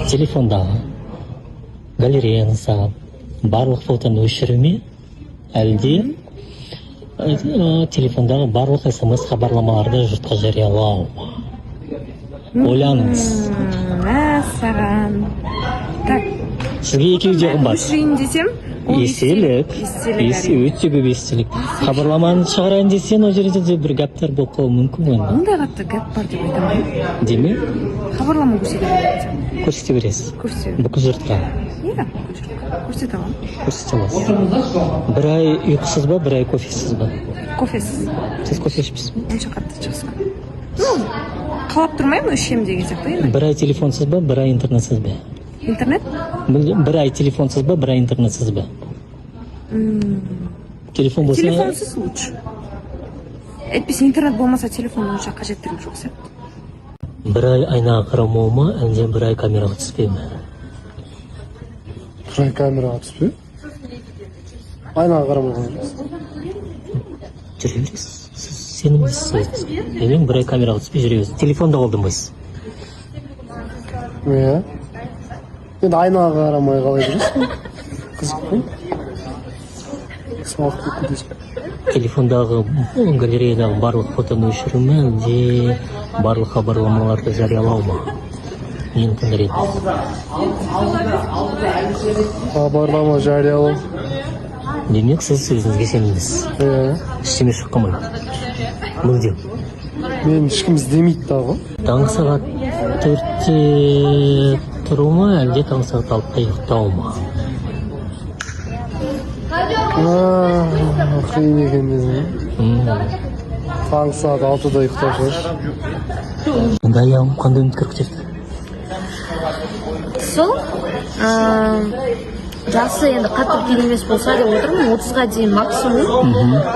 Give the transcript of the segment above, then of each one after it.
Телефондағы галереяны сағып, барлық фотоны өшіру ме, әлде телефондағы барлық смс хабарламаларды жұртқа жариялау ма? Ойланыңыз. Саған. Так. Сізге екеуі де қымбат. Өшірейін десем, Естелік. Өте көп естелік. Хабарламаны шығарайын десен, ол жерде де бір гәптер болып қалуы мүмкін ғой. Ондай қатты гәп бар деп айтамын. Деме? Хабарлама көрсете бересіз. Бүкіл жұртқа. Иә, көрсете аламын. Көрсете аласыз. Бір ай ұйқысыз ба, бір ай кофесіз ба? Кофесіз. Сіз кофе ішпейсіз бе? Онша қатты жақсы. Қалап тұрмаймын, ішем деген сияқты енді. Бір ай телефонсыз ба, бір ай интернетсіз бе? Интернет? Бір ай телефонсыз ба, бір ай интернетсіз бе? Телефон болса... Телефонсыз лучше. Әйтпесе интернет болмаса телефон онша қажеттілігі жоқ сияқты. Бір ай айнаға қарамау ма, әлде бір ай камераға түспей ме? Бір ай камераға түспей? Айнаға қарамауға жүресіз. Жүре бересіз. Сіз сенімдісіз өзіңіз. Демек бір ай камераға түспей жүре бересіз. Телефонда қолданбайсыз. Иә. Енді айнаға қарамай қалай жүресіз? Қызық қой. Сауық көп кетесіз. Телефондағы галереядағы барлық фотоны өшіру ме, әлде барлық хабарламаларды жариялау ма? Нені таңдар едіңіз? Хабарлама жариялау. Демек сіз өзіңізге сенімдісіз. Иә. Ештеңе шыққымайды. Мүлдем. Мен ешкім іздемейді дағы. Таңғы сағат 4-те тұру ма, әлде таңғы сағат 6-та ұйықтау ма? Қиын екен десің. Таңғы сағат 6-да ұйықтап шығар. Енді аяғым қандай үміткер күтеді? Сол жасы енді қатты үлкен емес болса деп отырмын, 30-ға дейін максимум.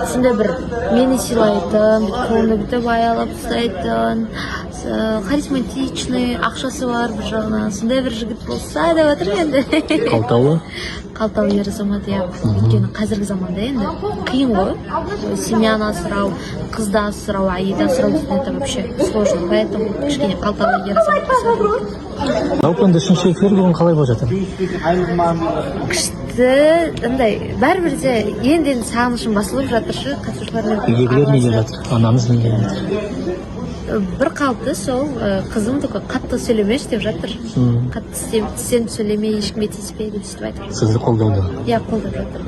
Сондай бір мені сыйлайтын, қолымды бүйтіп аялап ұстайтын, харизматичный, ақшасы бар бір жағынан, сондай бір жігіт болса деп отырмын енді. Қалтаулы? Қалтаулы ер азамат, иә. Өйткені қазіргі заманда енді қиын ғой. Семьяны асырау, қызды асырау, әйелді асырау дейтін это вообще сложно. Поэтому кішкене қалтаулы ер азамат болса. Жалпы енді үшінші эфир бүгін қалай болып жатыр? Күшті, андай, бәрібір де енді сағынышым басылып жатыршы, қатысушылармен. Үйдегілер не деп жатыр? Анаңыз не деп жатыр? Бір қалыпты сол, қызым только қатты сөйлемеш деп жатыр. Қатты сен сөйлеме, ешкімге тиіспе деп сөйтіп айтыр. Сізді қолдауда? Иә, қолдап жатыр.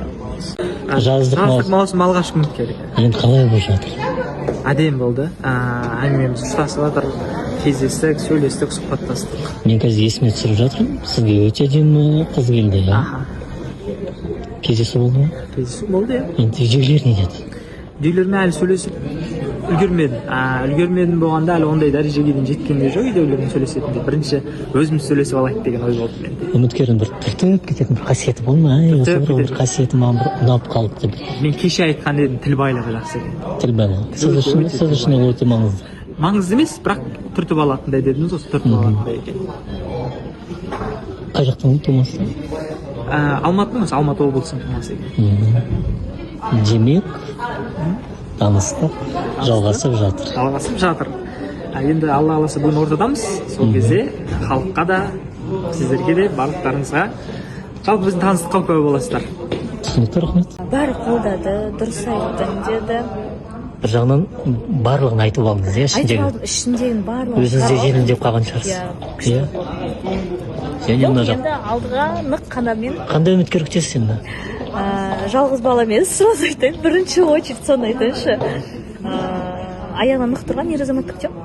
Жаздық маусым алғашқы үміткер. Енді қалай болып жатыр? Әдемі болды. Әңгімеміз ұштасып жатыр. Кездестік, сөйлестік, сұхбаттастық. Мен қазір есіме түсіріп жатырмын. Сізге өте әдемі қыз келді, иә? Кездесу болды ма? Кездесу болды, иә. Енді үйдегілер не деді? Үйлермен әлі сөйлесіп үлгермедім болғанда әлі ондай дәрежеге дейін жеткен де жоқ, үйдегілермен сөйлесетіндей. Бірінші өзіміз сөйлесіп алайық деген ой болды менде. Үміткердің бір түртіп кететін бір қасиеті болды ма? Осы бір қасиеті маған бір ұнап қалыпты. Мен кеше айтқан едім, тіл байлығы жақсы екен. Тіл байлығы. Сіз үшін ол өте маңызды. Маңызды емес, бірақ түртіп алатындай дедіңіз, осы түртіп алатындай екен. Қай жақтың тумасы? Алматы облысының тумасы екен. Демек, таныстық жалғасып жатыр. Енді Алла қаласа бүгін ортадамыз. Сол кезде халыққа да, сіздерге де, барлықтарыңызға жалпы біздің таныстыққа куә боласыздар. Түсінікті, рахмет. Бәрі қолдады, дұрыс айттың деді. Бір жағынан барлығын айтып алдыңыз, иә? Айтып алдым, ішіндегінің барлығын. Өзіңіз де жеңілдеп қалған шығарсыз. Иә. Енді алдыға нық қанамен. Қандай үміткер күтесіз енді? Жалғыз бала емес, сразу айтайын. Бірінші очередь соны айтайыншы. Аяғынан нық тұрған ер азамат күтемін.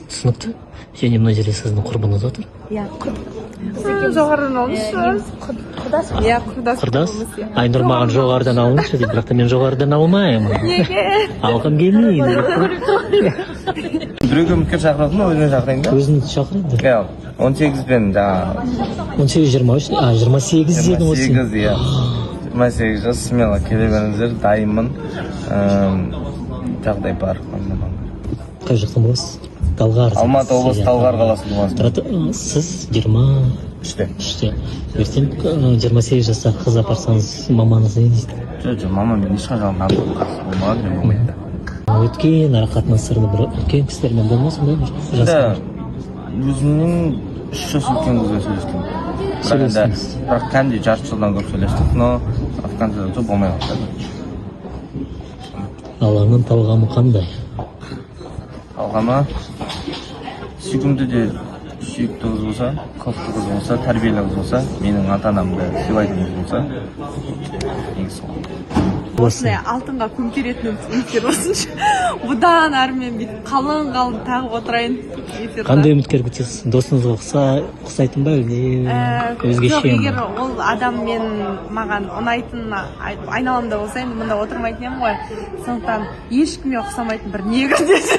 Түсінікті. Және мына жерде сіздің құрбыңыз отыр. Иә, Жоғарыдан алыңызшы. құрдас. Иә, құрдас. Құрдас? Айнұр маған жоғарыдан алыңызшы дейді, бірақ та мен жоғарыдан алмаймын. Неге? Алғым келмейді. Біреуге үміткер шақырады ма, өзіне шақырайын да? Өзіңізді шақырайды. Иә, 18-пен жаңағы. 18-23, 28 дедің осы. 28, иә. 28 жас, смело келе беріңіздер, дайынмын. Жағдай бар. Қай жақтан боласыз? Талғар. Алматы облысы Талғар қаласы боласыз. Сіз 23-те. Ертең 28 жасар қыз апарсаңыз мамаңыз не дейді? Жоқ, мамам мен ешқашан нағыз қарсы болмаған, мен болмайды. Өткен ара қатынастарда бір үлкен кісілермен болмас ондай бір жастар? Өзімнің 3 жас үлкен қызбен сөйлестім. Сөйлестіңіз. Бірақ кәнде жарты жылдан көп сөйлестік, но в конце болмай қалды. Алаңның талғамы қандай? Талғамы сүйкімді де сүйікті қыз болса, қылықты қыз болса, тәрбиелі қыз болса, менің ата-анамды сыйлайтын қыз болса, негізі сол. осындай алтынға көмкеретін үміткер болсыншы. Бұдан әрі мен бүйтіп қалың тағып отырайын. Қандай үміткер күтесіз? Досыңызға ұқсайтын ба әлде өзгеше жоқ, ме? егер ол адам маған ұнайтын айналамда болса, енді мұнда отырмайтын едім ғой. Сондықтан ешкімге ұқсамайтын бір негр десе.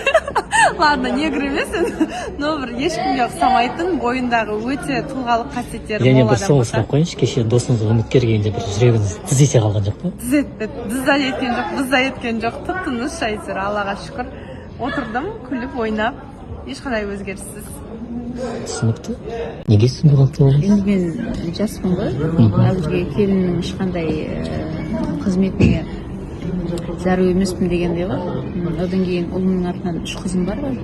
Ладно, негр емес, но бір ешкімге ұқсамайтын, бойындағы өте тұлғалық қасиеттері Және мол бір адам соңғы болса. сұрақ қойыңызшы, кеше досыңызға үміткер келгенде бір жүрегіңіз тыз ете қалған жоқ па? Дыза еткен жоқ, тып-тыныш әйтеуір, Аллаға шүкір. Отырдым, күліп, ойнап, ешқандай өзгеріссіз. Түсінікті. Неге түсінбей қалды деп ойлайсыз? Енді мен жаспын ғой. Әзірге келіннің ешқандай қызметіне зәру емеспін дегендей ғой. Одан кейін ұлымның артынан 3 қызым бар ғой.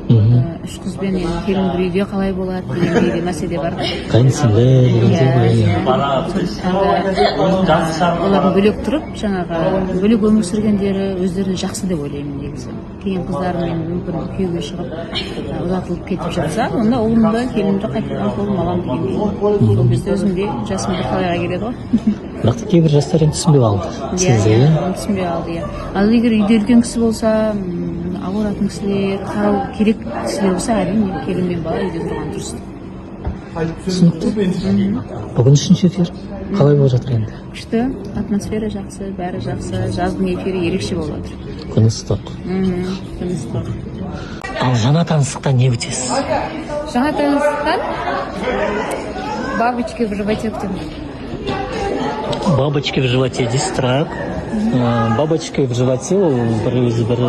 3 қызбен енді келін бір үйде қалай болады дегендей де мәселе бар да. Қайынсыңды дегендей ғой. Олардың бөлек тұрып, жаңағы бөлек өмір сүргендері өздеріне жақсы деп ойлаймын негізі. Кейін қыздармен мүмкін күйеуге шығып ұзатылып кетіп жатса, онда ұлымды, келінімді қайтадан қолым аламын дегендей. Сол кезде өзім де жасым бір қалайға келеді ғой. Бірақ кейбір жастар енді түсінбей қалды. Сізде, иә? Түсінбей қалды, иә. Ал егер үйде үлкен кісі болса, ауыратын кісілер, қарау керек кісілер болса, әрине келін мен бала үйде тұрған дұрыс. Түсінікті. Бүгін 3-ші эфир. Қалай болып жатыр енді? Күшті, атмосфера жақсы, бәрі жақсы, жаздың эфирі ерекше болып жатыр. Күн ыстық. Күн ыстық. Ал жаңа таныстықтан не өтесіз? Жаңа таныстықтан бабочки в животе күтемін. Бабочки в животе дейсіз, тұрақ. Бабочки в животе ол бір өзі бір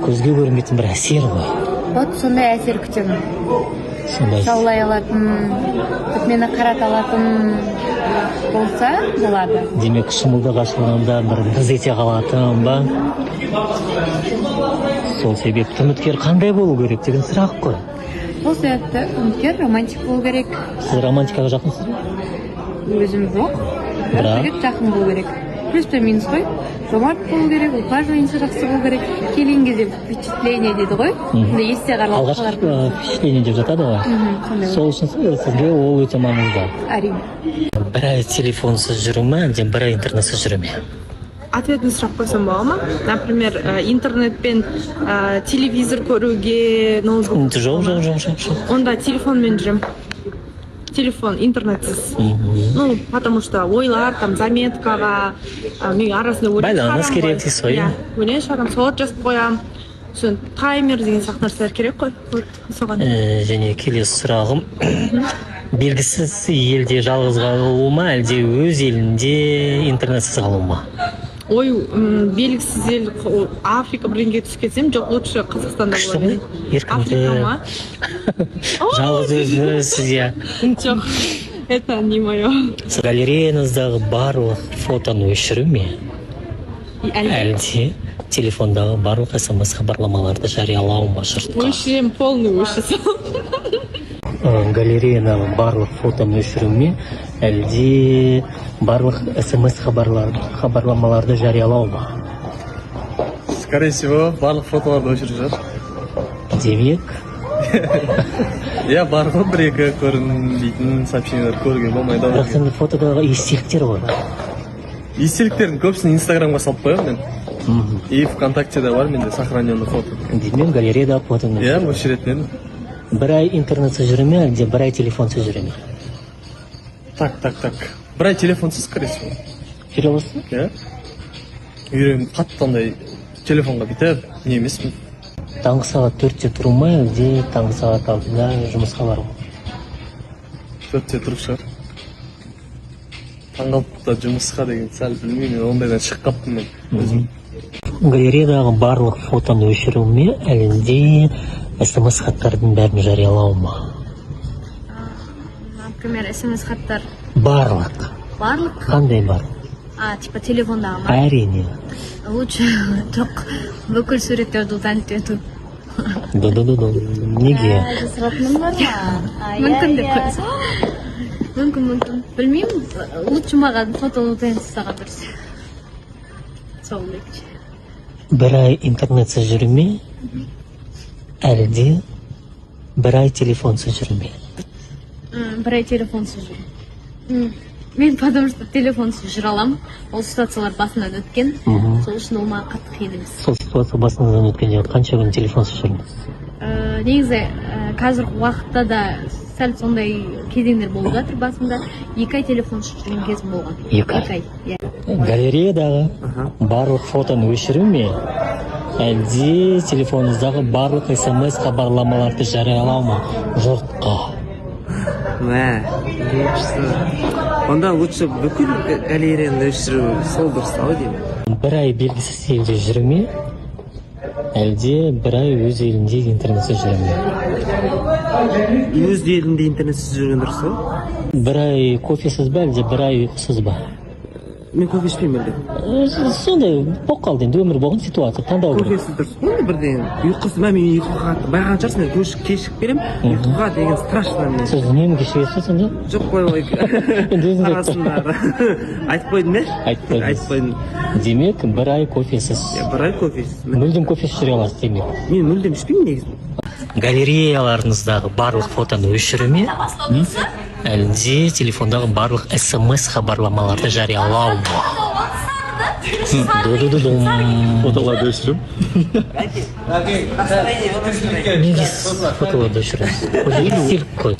көзге көрінбейтін бір әсер ғой. Вот сондай әсер күтемін. Сондай. Жаулай алатын, мені қарата алатын болса болады. Демек шымылдық ашылғанда бір дыз ете қалатын ба? Сол себепті үміткер қандай болу керек деген сұрақ қой. Сол себепті үміткер романтик болу керек. Сіз романтикаға жақынсыз ба? Өзім жоқ. Бірақ Жақын болу керек. Плюс пен минус қой. Жомарт болу керек, ухаживаниесі жақсы болу керек. Келген кезде впечатление дейді ғой. Есте қалар. алғашқы впечатление деп жатады ғой. Сол үшін сізге ол өте маңызды. Әрине. Бір ай телефонсыз жүру ме, әлде бір ай интернетсіз жүру ме? Ответный сұрақ қойсам бола ма? Например, интернетпен телевизор көруге, ноутбук. Жоқ. Онда телефонмен жүрем. Телефон, интернетсіз. Ну, потому что ойлар, там, заметкаға, мен арасында өлең Байланыс керек дейсіз ғой. Өлең шығарам, сауат жазып қоям. Сосын таймер деген сияқты нәрселер керек қой. Соған. Және келесі сұрағым, белгісіз елде жалғыз қалу ма, әлде өз елінде интернетсіз қалу ма? Ой, белгісіз ел, Африка бірінге түсіп кетсем, жоқ, лучше Қазақстанда болады. Африка ма? Жалғыз өзіңіз, иә. Жоқ, это не мое. Галереяңыздағы барлық фотоны өшіру ме? Әлде телефондағы барлық смс хабарламаларды жариялау ма жұртқа? Өшірем, полный өшірсем. Галереядағы барлық фотоны өшіру ме? Әлде барлық смс хабарламаларды жариялау ма? Скорее всего, барлық фотоларды өшіріп жатыр. Демек, Иә, бар ғой бір-екі көрінбейтін сообщениялар көруге болмайды. бірақ сенде фотодағы естеліктер ғой. Естеліктердің көбісін инстаграмға салып қоямын мен. И ВКонтактеде бар менде сохраненный фото. Деймін, галереядағы фотоны. Иә, өшіретін едім. Бір ай интернетсіз жүре ме, әлде бір ай телефонсыз жүре ме? Так. Бір ай телефонсыз, скорее всего. Жүре аласың? Иә. Үйреніп қатты андай телефонға бүйтіп, не емеспін. Таңғы сағат 4-те тұру ма, әлде таңғы сағат 6-да жұмысқа бару ма? 4-те тұрып шығар. Таңғы 6-да жұмысқа деген сәл білмеймін, ондайдан шығып қаптым мен өзім. Галереядағы барлық фотоны өшіру ме, әлде смс хаттардың бәрін жариялау ма? Например, смс хаттар. Барлық. Барлық? Қандай бар? Типа телефондағы ма? Әрине. Лучше жоқ. Бүкіл суреттерді ұлданып ету. неге? Жасыратыным бар ма? Мүмкін деп қойса. Мүмкін. Білмеймін. Лучше маған фотоны таңсыздаға дұрыс. Сол лекче. Bir ay internetsiz жүрме, әлде bir ay телефонсыз жүрме? Бір ай телефонсыз жүр. Мен потому что телефонсыз жүре аламын. Ол ситуациялар басынан өткен. Сол үшін ол маған қатты қиын емес. Сол ситуация басыңыздан өткенде қанша күн телефонсыз жүрдіңіз? Негізі қазіргі уақытта да сәл сондай кезеңдер болып жатыр басында. 2 ай телефонсыз жүрген кезім болған. 2 ай? Иә. Галереядағы барлық фотоны өшіру ме, әлде телефоныңыздағы барлық смс хабарламаларды жариялау ма жұртқа? Онда лучше бүкіл галереяны өшіру сол дұрыстау деймін. Bir ay белгісіз елде жүру ме, әлде bir ay өз елінде интернетсіз жүру ме? Өз елінде интернетсіз жүрген дұрыс па? Bir ay кофесіз ба, әлде bir ay ұйқысыз ба? Мен кофе ішпеймін әлде. Сондай болып қалды енді, өмір болған ситуация, таңдау керек. Кофесіз дұрыс па? Бірден ұйқысы мен ұйқыға байған шығарсың, мен кешігіп беремін. Ұйқыға деген страшно мен. Сіз үнемі кешігесіз сонда? Жоқ қой олай. Арасында айтып қойдың ба? Айтып қойдым. Демек, bir ay кофесіз. Bir ay кофесіз. Мүлдем кофесіз жүре аласыз демек. Мен мүлдем ішпеймін негізі. Галереяларыңыздағы барлық фотоны өшіру ме, әлде телефондағы барлық смс хабарламаларды жариялау ма? Фотоларды өшірім. Неге фотоларды өшіресіз? Естелік қой.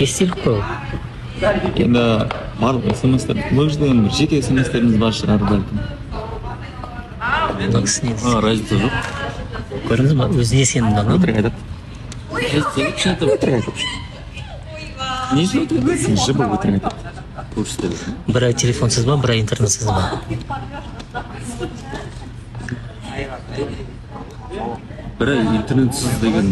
Естелік қой. Енді барлық смс-тер, бұл жерден бір жеке смс-теріміз бар шығар бәлкім. Разница жоқ. Көрдіңіз ба? Өзіне сенімді ана. Өтірік айтады. Не үшін өтірік айтады? Сен жібі өтірік айтады. Көрсетеді. Bir ay telefonsiz ба, bir ay интернетсіз ба? Bir ay интернетсіз деген.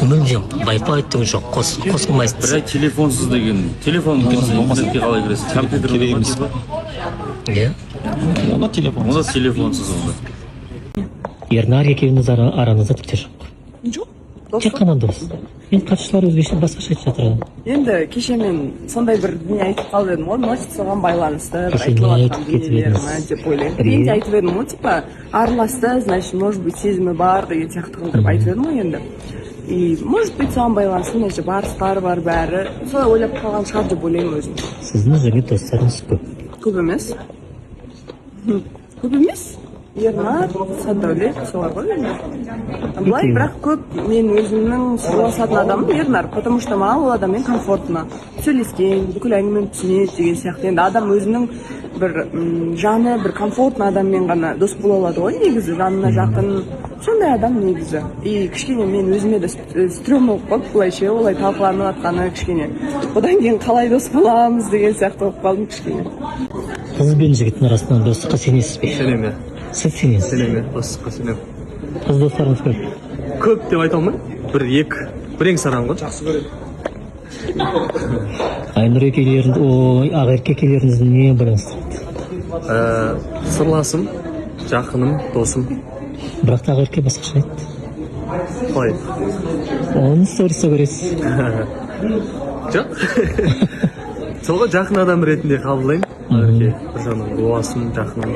Мүлдем Wi-Fi түгі жоқ, қосылмайсыз. Bir ay телефонсыз деген. Телефон болмаса интернетке қалай кіресіз? Компьютер керек емес па? Иә. Онда телефон. Онда телефонсыз онда. Ернар екеуіңіз аранызда тіпті жоқ. Жоқ. Тек қана дос. Мен қатысушылар өзгеше басқаша айтып жатыр. Енді кеше мен сондай бір дүние айтып қалып едім ғой, может соған байланысты Кеше не айтып кетіп едіңіз? деп ойлаймын. Мен де айтып едім ғой, типа араласты, значит, может быть, сезімі бар деген сияқты қылып айтып едім ғой енді. И может быть, соған байланысты, значит, барыстар бар бәрі. Солай ойлап қалған шығар деп ойлаймын өзім. Сіздің өзіңе достарыңыз көп. Көп емес. Көп емес. Ернар, Садәулет, солар ғой енді. Былай, бірақ көп мен өзімнің сырласатын адамым Ернар, потому что маған ол адаммен комфортно. Сөйлескен, бүкіл әңгімені түсінеді деген сияқты. Енді адам өзінің бір жаны, бір комфортный адаммен ғана дос бола алады ғой, негізі, жанына жақын. Сондай адам негізі. И кішкене мен өзіме де стрём болып қалды, былайша олай талқыланып жатқаны кішкене. Одан кейін қалай дос боламыз деген сияқты болып қалдым кішкене. Қыз бен жігіттің арасынан достыққа сенесіз бе? Сенеме. Сіз сенесіз? Сенеме, достыққа сенем. Қыз достарыңыз көп? Көп деп айта алмаймын. Бірең саран ғой. Жақсы көреді. Айнұр екеулеріңіз, Ақерке екеулеріңізді не байланыстырады? Сырласым, жақыным, досым. Бірақ та Ақерке басқаша айтты. Қалай? Оның сторисі көресіз. Жоқ. Солға жақын адам ретінде қабылдаймын. Ақерке бір жағынан дуасым, жақыным.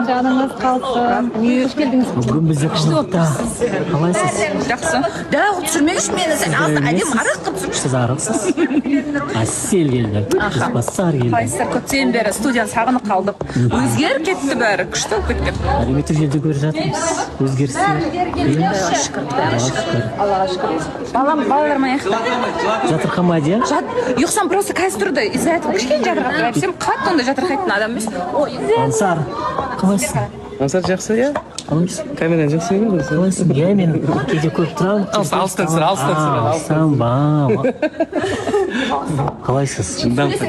Жаныңыз қалсын. Қош келдіңіз. Бүгін бізде қышылықта. Қалайсыз? Жақсы. Да, түсірмеңізші мені, сен әдем арақ қып түсірші. Сіз арықсыз. Әсел келді. Басар келді. Қайсыздар көптен бері студияны сағынып қалдық. Өзгеріп кетті бәрі, күшті болып кеткен. Әлеуметтік желіде көріп жатырмыз. Өзгерістер. Аллаға шүкір. Балалар ма яқты? Жатырқамайды, иә? Ұйықсам просто қазір тұрды. Из-за этого кішкене жатырқап. Сен қатты онда жатырқайтын адам емес. Ансар, қалайсың? Ансар жақсы, иә? Қалайсың? Камерадан жақсы емес. Қалайсың? Иә, мен кейде көп тұрамын. Алыстан сыр. Қалайсыз?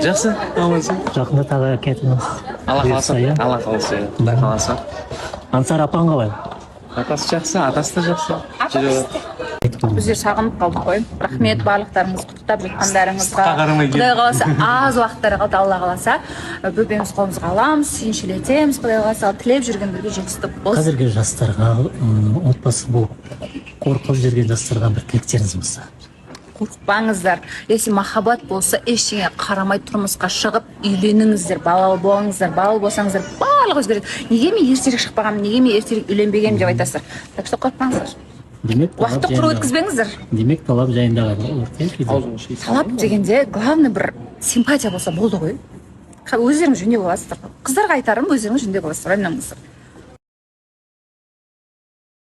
Жақсы, амансың. Жақында тағы кетіңіз. Алла қаласа. Құдай қаласа. Ансар апаң қалай? Атасы жақсы, атасы да жақсы. Біздер сағынып қалдық қой. Рахмет барлықтарыңыз құттықтап жатқандарыңызға. қарамай Құдай қаласа аз уақыттары қалды, Алла қаласа. Бөпеміз қолымызға аламыз, сүйіншілетеміз, Құдай қаласа тілеп жүргендерге жетістік болсын. Қазіргі жастарға отбасы болып қорқып жүрген жастарға бір тілектеріңіз болса? Қорықпаңыздар. Если махаббат болса, ештеңе қарамай тұрмысқа шығып үйленіңіздер, балалы болыңыздар, балалы болсаңыздар барлығы өзгереді. Неге мен ертерек шықпағанмын, неге мен ертерек үйленбегенмін деп айтасыздар. Так что қорықпаңыздар. Уақытты құр өткізбеңіздер. Демек талап жайындағы Талап дегенде главный бір симпатия болса болды ғой. Өздеріңіз жөндеп аласыздар. Қыздарға айтарым, өздеріңіз жөндеп аласыздар, ойланбаңыздар.